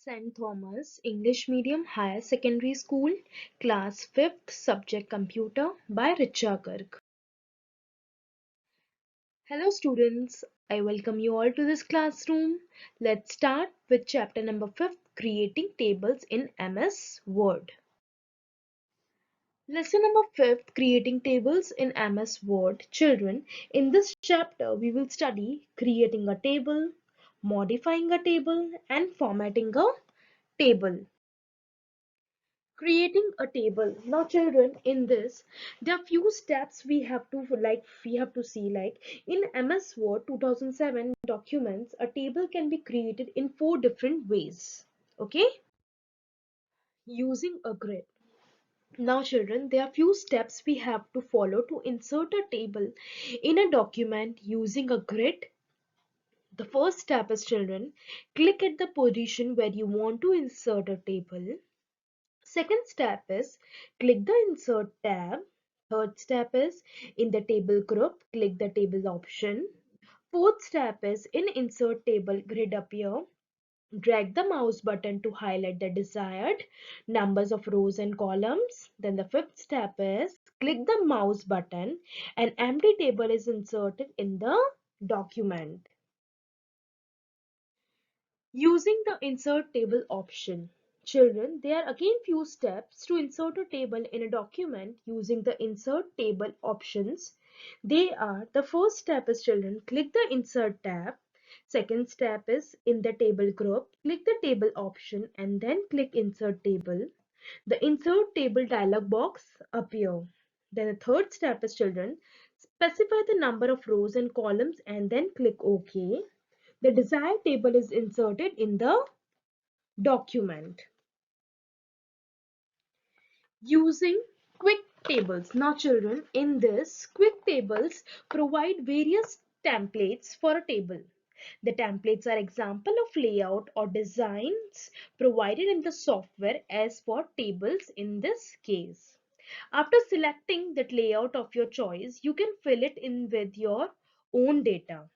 St. Thomas English Medium Higher Secondary School, Class 5th, Subject Computer by Richa Garg. Hello students, I welcome you all to this classroom. Let's start with chapter number 5, Creating Tables in MS Word. Lesson number 5, Creating Tables in MS Word. Children, in this chapter we will study creating a table, modifying a table and formatting a table. Creating a table. Now children, in this there are few steps we have to see, like in MS Word 2007 documents, a table can be created in 4 different ways. Okay, using a grid. Now children, there are few steps we have to follow to insert a table in a document using a grid. The first step is, children, click at the position where you want to insert a table. Second step is click the insert tab. Third step is in the table group, click the table option. Fourth step is in insert table grid appear. Drag the mouse button to highlight the desired numbers of rows and columns. Then the fifth step is click the mouse button. An empty table is inserted in the document. Using the insert table option. Children, there are again few steps to insert a table in a document using the insert table options. They are, the first step is, children, click the insert tab. Second step is in the table group, click the table option and then click insert table. The insert table dialog box appear. Then the third step is, children, specify the number of rows and columns and then click OK. The desired table is inserted in the document. Using quick tables. Now children, in this, quick tables provide various templates for a table. The templates are example of layout or designs provided in the software as for tables in this case. After selecting that layout of your choice, you can fill it in with your own data.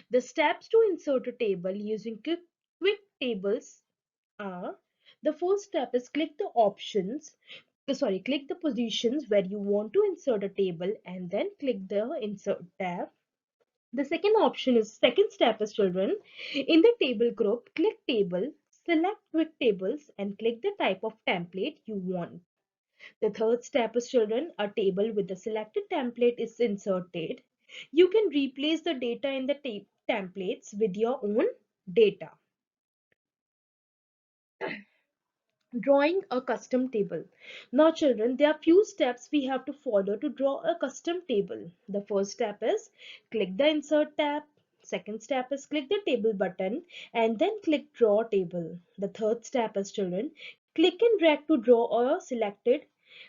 The steps to insert a table using quick tables are, the first step is click the click the positions where you want to insert a table and then click the insert tab. The second step is, children, in the table group, click table, select quick tables and click the type of template you want. The third step is, children, a table with the selected template is inserted. You can replace the data in the templates with your own data. Drawing a custom table. Now children, there are few steps we have to follow to draw a custom table. The first step is click the insert tab. Second step is click the table button and then click draw table. The third step is, children, click and drag to draw a selected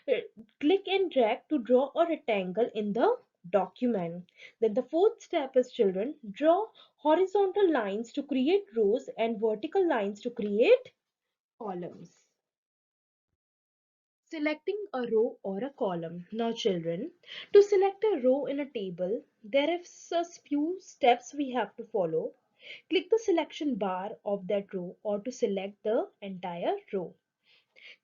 uh, click and drag to draw a rectangle in the document. Then the fourth step is, children, draw horizontal lines to create rows and vertical lines to create columns. Selecting a row or a column. Now children, to select a row in a table, there are a few steps we have to follow. Click the selection bar of that row or to select the entire row.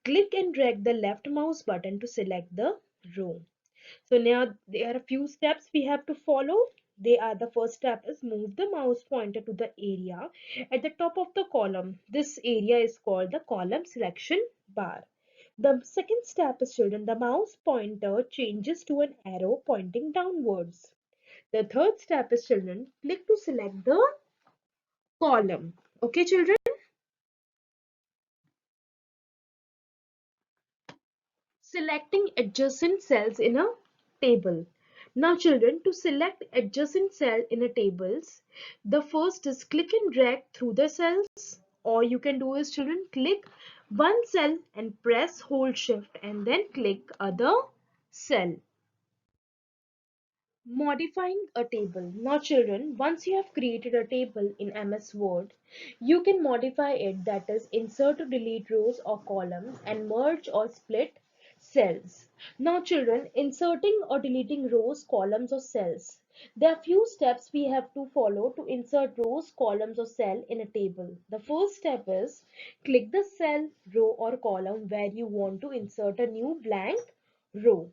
Click and drag the left mouse button to select the row. So now there are a few steps we have to follow. They are, the first step is move the mouse pointer to the area at the top of the column. This area is called the column selection bar. The second step is, children, the mouse pointer changes to an arrow pointing downwards. The third step is, children, click to select the column. Okay, children? Selecting adjacent cells in a table. Now children, to select adjacent cell in a tables, the first is click and drag through the cells, or you can do is, children, click one cell and press hold shift and then click other cell. Modifying a table. Now children, once you have created a table in MS Word, you can modify it, that is insert or delete rows or columns and merge or split cells. Now children, inserting or deleting rows, columns or cells. There are few steps we have to follow to insert rows, columns or cell in a table. The first step is click the cell, row or column where you want to insert a new blank row.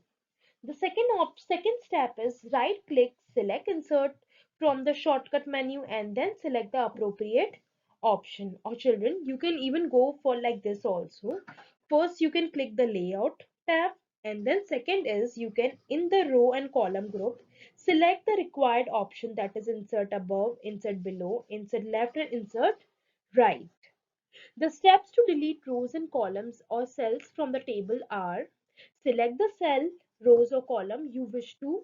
The second step is right click, select insert from the shortcut menu and then select the appropriate option. Or children, you can even go for like this also. First you can click the layout tab, and then second is you can in the row and column group select the required option, that is insert above, insert below, insert left and insert right. The steps to delete rows and columns or cells from the table are: select the cell, rows or column you wish to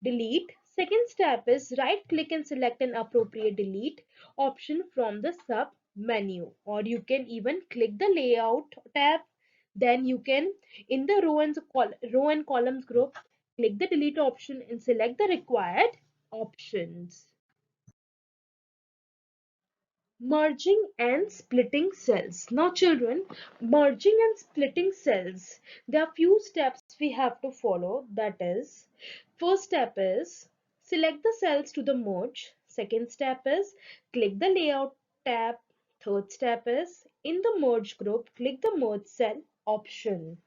delete. Second step is right click and select an appropriate delete option from the sub menu, or you can even click the layout tab. Then you can in the row and columns group click the delete option and select the required options. Merging and splitting cells. Now children, merging and splitting cells, there are few steps we have to follow. That is, first step is select the cells to the merge. Second step is click the layout tab. Third step is in the merge group, click the merge cell option.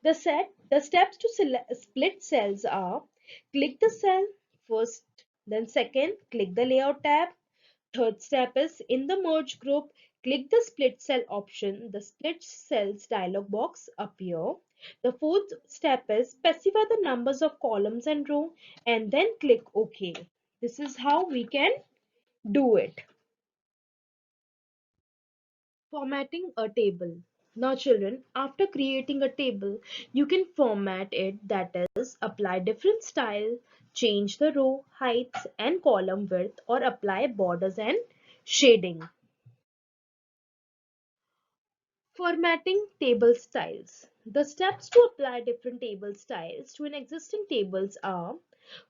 The steps to split cells are: click the cell first, then second click the layout tab. Third step is in the merge group, click the split cell option. The split cells dialog box appear. The fourth step is specify the numbers of columns and row and then click OK. This is how we can do it. Formatting a table. Now children, after creating a table, you can format it, that is apply different style, change the row heights and column width, or apply borders and shading. Formatting table styles. The steps to apply different table styles to an existing tables are: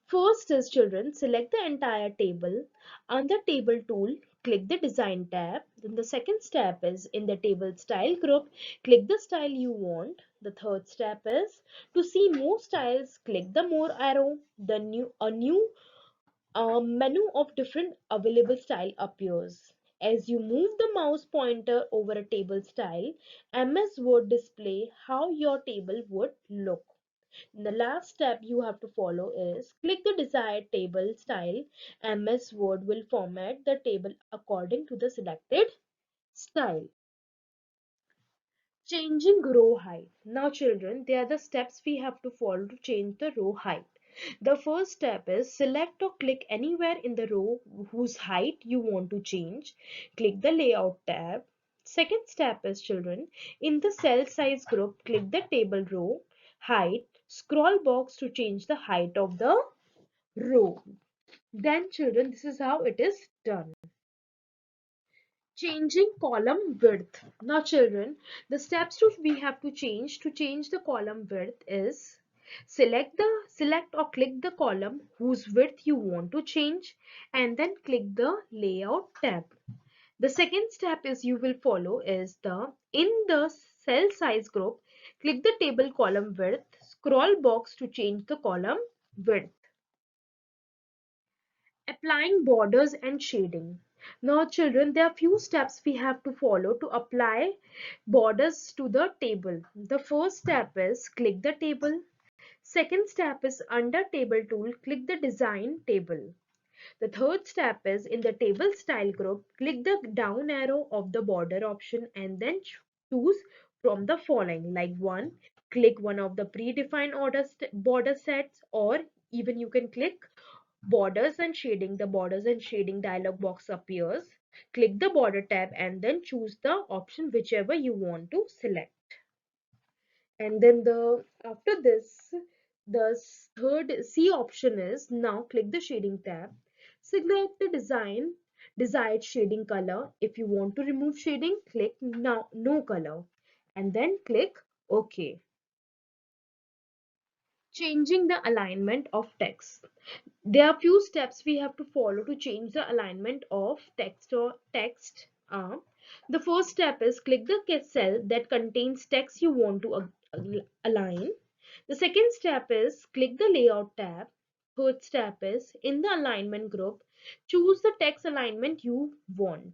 first is children, select the entire table. Under table tool, click the design tab. Then the second step is in the table style group, click the style you want. The third step is to see more styles, click the more arrow. A new a menu of different available style appears. As you move the mouse pointer over a table style, MS Word display how your table would look. The last step you have to follow is click the desired table style. MS Word will format the table according to the selected style. Changing row height. Now children, they are the steps we have to follow to change the row height. The first step is select or click anywhere in the row whose height you want to change. Click the layout tab. Second step is children, in the cell size group, click the table row height scroll box to change the height of the row. Then children, this is how it is done. Changing column width. Now children, the steps we have to change the column width is select or click the column whose width you want to change and then click the layout tab. The second step is you will follow is the in the cell size group, click the table column width scroll box to change the column width. Applying borders and shading. Now children, there are few steps we have to follow to apply borders to the table. The first step is click the table. Second step is under table tool, click the design table. The third step is in the table style group, click the down arrow of the border option and then choose from the following, like 1, click one of the predefined border sets, or even you can click borders and shading. The borders and shading dialog box appears. Click the border tab and then choose the option whichever you want to select. And then the after this, the third C option is now click the shading tab. Select the desired shading color. If you want to remove shading, click now no color and then click OK. Changing the alignment of text. There are few steps we have to follow to change the alignment of text. The first step is click the cell that contains text you want to align. The second step is click the layout tab. Third step is in the alignment group, choose the text alignment you want.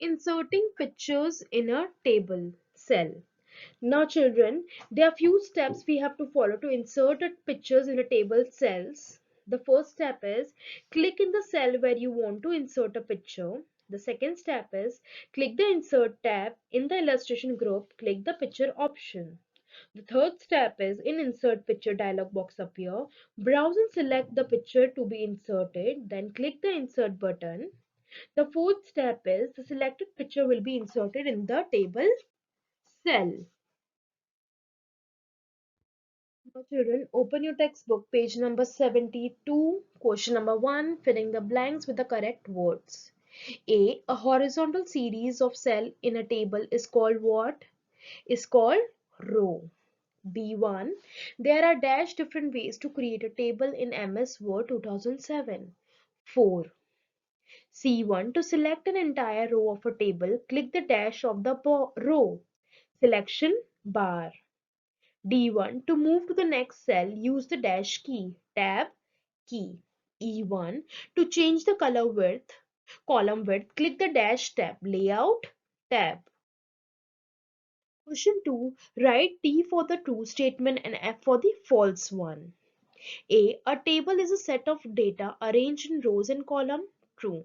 Inserting pictures in a table cell. Now children, there are few steps we have to follow to insert pictures in a table cells. The first step is click in the cell where you want to insert a picture. The second step is click the insert tab. In the illustration group, click the picture option. The third step is in insert picture dialog box appear. Browse and select the picture to be inserted. Then click the insert button. The fourth step is the selected picture will be inserted in the table cell. Now children, open your textbook, page number 72, question number 1, filling the blanks with the correct words. A horizontal series of cell in a table is called what? Is called row. B1, there are dash different ways to create a table in MS Word 2007. 4. C1, to select an entire row of a table, click the dash of the row. Selection bar. D1, to move to the next cell, use the dash key, tab key. E1, to change the column width, click the dash tab, layout tab. Question 2, write T for the true statement and F for the false one. A table is a set of data arranged in rows and column, true.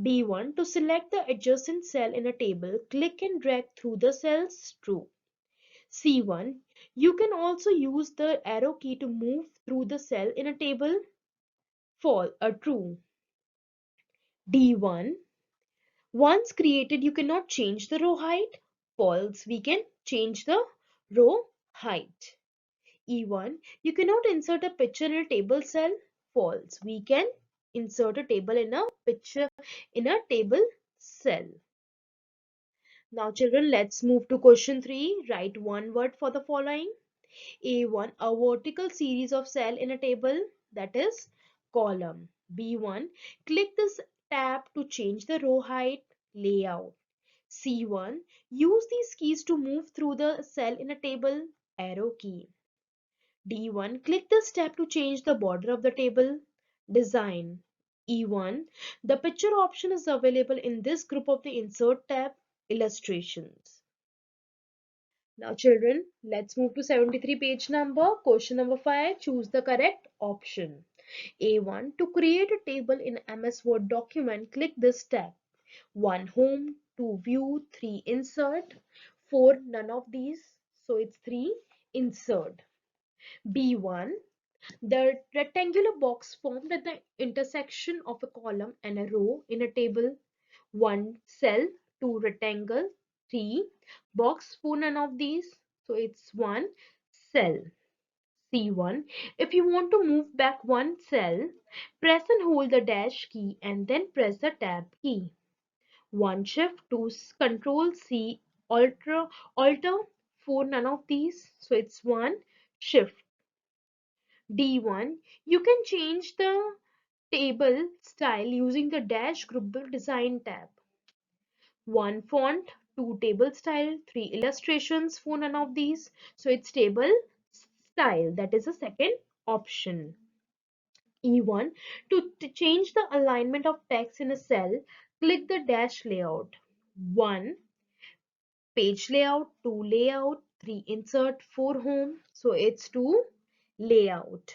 B1, to select the adjacent cell in a table, click and drag through the cells, true. C1, you can also use the arrow key to move through the cell in a table, true. D1, once created you cannot change the row height, false, we can change the row height. E1, you cannot insert a picture in a table cell, false, we can insert a table in a picture in a table cell. Now children, let's move to question 3. Write one word for the following. A1, a vertical series of cell in a table, that is column. B1, click this tab to change the row height, layout. C1, use these keys to move through the cell in a table, arrow key. D1, click this tab to change the border of the table, design. E1, the picture option is available in this group of the insert tab, illustrations. Now children, let's move to 73 page number. Question number 5. Choose the correct option. A1. To create a table in MS Word document, click this tab. 1. Home. 2. View. 3. Insert. 4. None of these. So it's 3. Insert. B1. The rectangular box formed at the intersection of a column and a row in a table. 1 cell, 2 rectangle, 3 box, 4 none of these. So it's 1 cell. C1. If you want to move back one cell, press and hold the dash key and then press the tab key. 1 shift, 2 control C, alter, 4 none of these. So it's 1 shift. D1. You can change the table style using the dash group design tab. 1 font, 2 table style, 3 illustrations, 4 none of these. So it's table style. That is the second option. E1. To change the alignment of text in a cell, click the dash layout. 1 page layout, 2 layout, 3 insert, 4 home. So it's 2 layout.